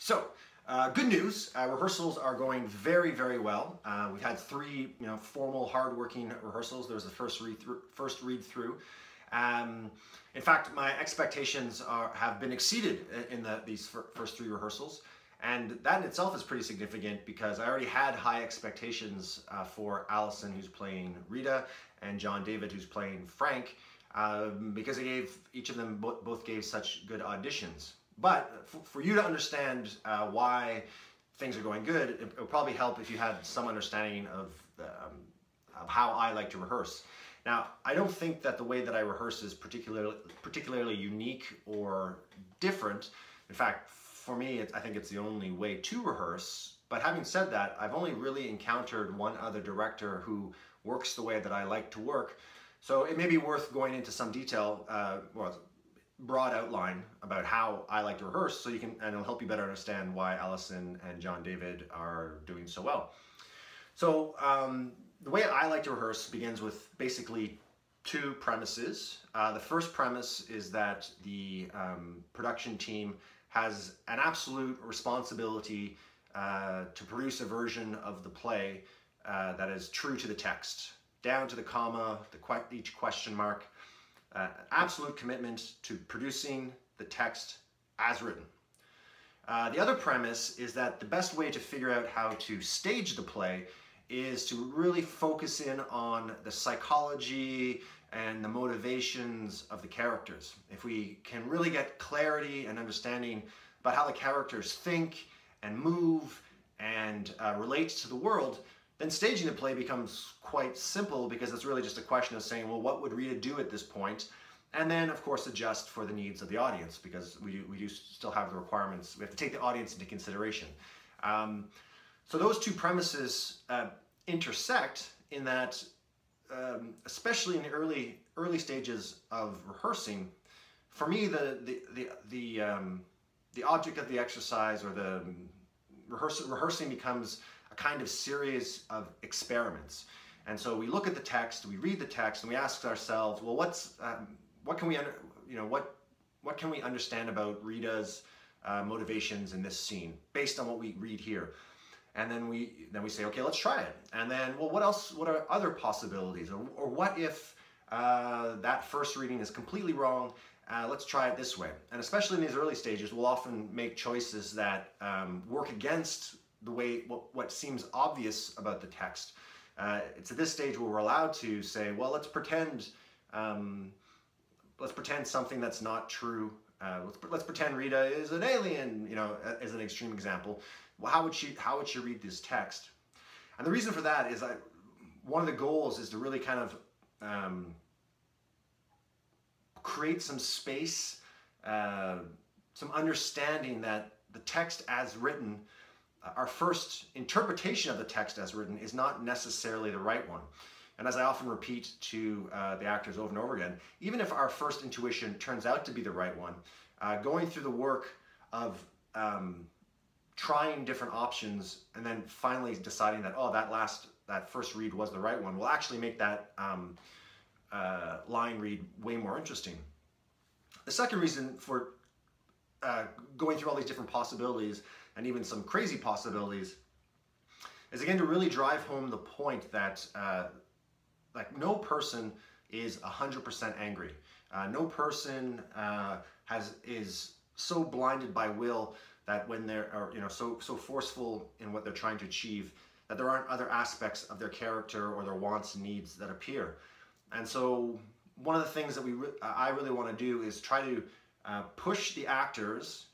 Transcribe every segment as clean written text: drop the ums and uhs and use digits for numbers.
So, good news, rehearsals are going very, very well. We've had three, formal, hard-working rehearsals. There was the first read-through. In fact, my expectations have been exceeded in these first three rehearsals. And that in itself is pretty significant because I already had high expectations for Allison, who's playing Rita, and John David, who's playing Frank, because each of them both gave such good auditions. But for you to understand why things are going good, it would probably help if you had some understanding of how I like to rehearse. Now, I don't think that the way that I rehearse is particularly unique or different. In fact, for me, I think it's the only way to rehearse. But having said that, I've only really encountered one other director who works the way that I like to work. So it may be worth going into some detail, broad outline about how I like to rehearse, so you can, and it'll help you better understand why Allison and John David are doing so well. So the way I like to rehearse begins with basically two premises. The first premise is that the production team has an absolute responsibility to produce a version of the play that is true to the text, down to the comma, each question mark. Absolute commitment to producing the text as written. The other premise is that the best way to figure out how to stage the play is to really focus in on the psychology and the motivations of the characters. If we can really get clarity and understanding about how the characters think and move and relate to the world, then staging the play becomes quite simple, because it's really just a question of saying, well, what would Rita do at this point? And then, of course, adjust for the needs of the audience, because we do still have the requirements. We have to take the audience into consideration. So those two premises intersect in that, especially in the early stages of rehearsing, for me, the object of the exercise, or the rehearsing, becomes a kind of series of experiments. And so we look at the text, we read the text, and we ask ourselves, well, what can we understand about Rita's motivations in this scene based on what we read here? And then we say, okay, let's try it. And then, well, what else? What are other possibilities? Or what if that first reading is completely wrong? Let's try it this way. And especially in these early stages, we'll often make choices that work against the way what seems obvious about the text. It's at this stage where we're allowed to say, well, let's pretend something that's not true. Let's pretend Rita is an alien, as an extreme example. Well, how would she read this text? And the reason for that is one of the goals is to really kind of create some space, some understanding that the text as written, our first interpretation of the text as written, is not necessarily the right one. And as I often repeat to the actors over and over again, even if our first intuition turns out to be the right one, going through the work of trying different options and then finally deciding that, oh, that first read was the right one, will actually make that line read way more interesting. The second reason for going through all these different possibilities, and even some crazy possibilities, is again to really drive home the point that no person is 100% angry. No person is so blinded by will that when they're so forceful in what they're trying to achieve, that there aren't other aspects of their character or their wants and needs that appear. And so one of the things that I really want to do is try to push the actors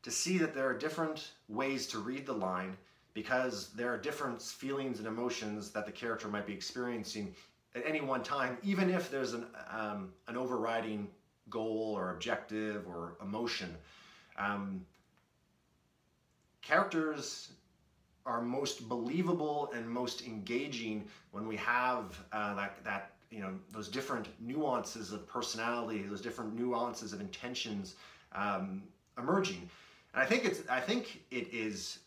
to see that there are different ways to read the line, because there are different feelings and emotions that the character might be experiencing at any one time, even if there's an overriding goal or objective or emotion. Characters are most believable and most engaging when we have those different nuances of personality, those different nuances of intentions emerging. And I think it is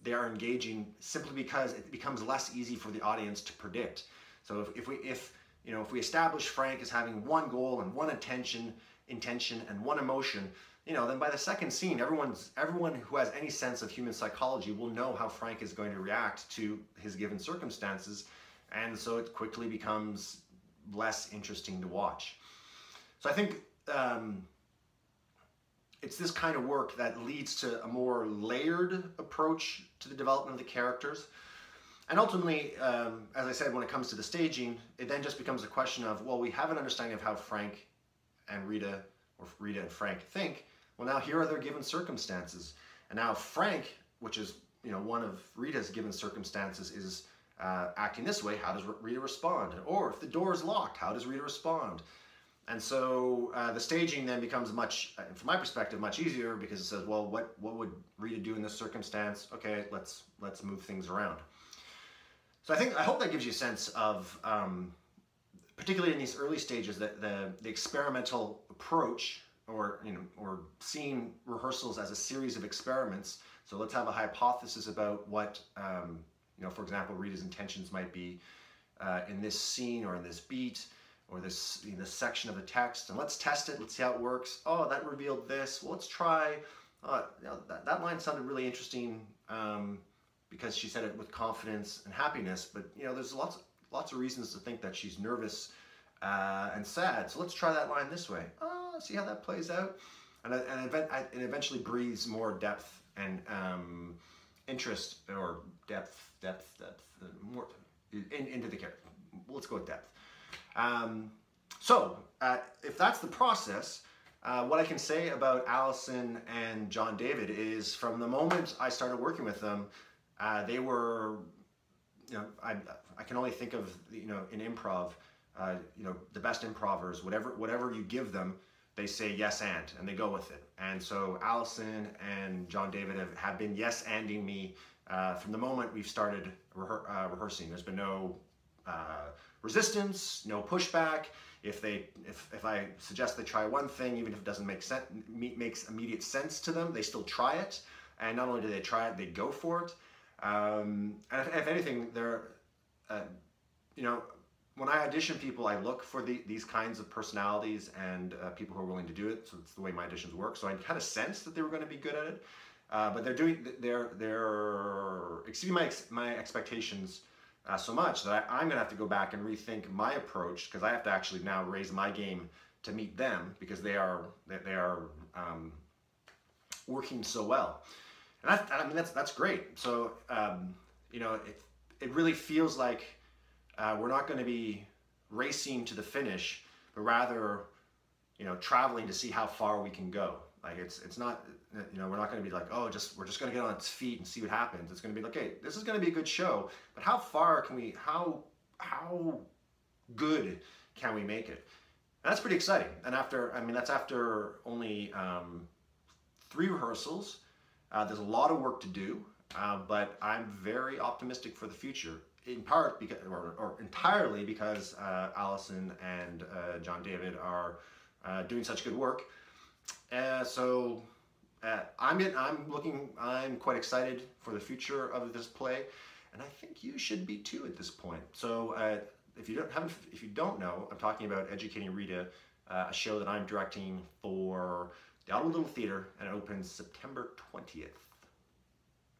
they are engaging simply because it becomes less easy for the audience to predict. So if we establish Frank as having one goal and one intention and one emotion, you know, then by the second scene, everyone who has any sense of human psychology will know how Frank is going to react to his given circumstances, and so it quickly becomes less interesting to watch. So I think it's this kind of work that leads to a more layered approach to the development of the characters. And ultimately, as I said, when it comes to the staging, it then just becomes a question of, well, we have an understanding of how Frank and Rita, or Rita and Frank think. Well, now here are their given circumstances. And now Frank, which is, you know, one of Rita's given circumstances, is acting this way. How does Rita respond? Or if the door is locked, how does Rita respond? And so the staging then becomes much, from my perspective, much easier, because it says, well, what would Rita do in this circumstance? Okay, let's move things around. So I hope that gives you a sense of, particularly in these early stages, that the experimental approach, or seeing rehearsals as a series of experiments. So let's have a hypothesis about what, for example, Rita's intentions might be in this scene or in this beat, or this section of the text, and let's test it. Let's see how it works. Oh, that revealed this. Well, let's try. That line sounded really interesting because she said it with confidence and happiness. But there's lots of reasons to think that she's nervous and sad. So let's try that line this way. See how that plays out, and it eventually breathes more depth and interest, or depth more into the character. Let's go with depth. So if that's the process, what I can say about Allison and John David is, from the moment I started working with them, they were, I can only think of, in improv, the best improvers, whatever you give them, they say yes and they go with it. And so Allison and John David have been yes-anding me from the moment we've started rehearsing. There's been no resistance, no pushback. If I suggest they try one thing, even if it doesn't makes immediate sense to them, they still try it. And not only do they try it, they go for it. And if anything, they're, when I audition people, I look for these kinds of personalities and people who are willing to do it. So it's the way my auditions work. So I kind of sensed that they were going to be good at it. But they're exceeding my expectations so much that I'm going to have to go back and rethink my approach, because I have to actually now raise my game to meet them, because they are working so well. And that's great. So it really feels like we're not going to be racing to the finish, but rather traveling to see how far we can go. Like it's not, we're not going to be like, oh, we're just going to get on its feet and see what happens. It's going to be like, okay, this is going to be a good show, but how far can we, how good can we make it? And that's pretty exciting. And that's after only 3 rehearsals. There's a lot of work to do, but I'm very optimistic for the future. In part because, or entirely because Allison and John David are doing such good work. So I'm quite excited for the future of this play, and I think you should be too at this point. So if you don't know, I'm talking about Educating Rita, a show that I'm directing for the Ottawa Little Theatre, and it opens September 20th.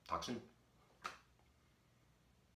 Talk soon.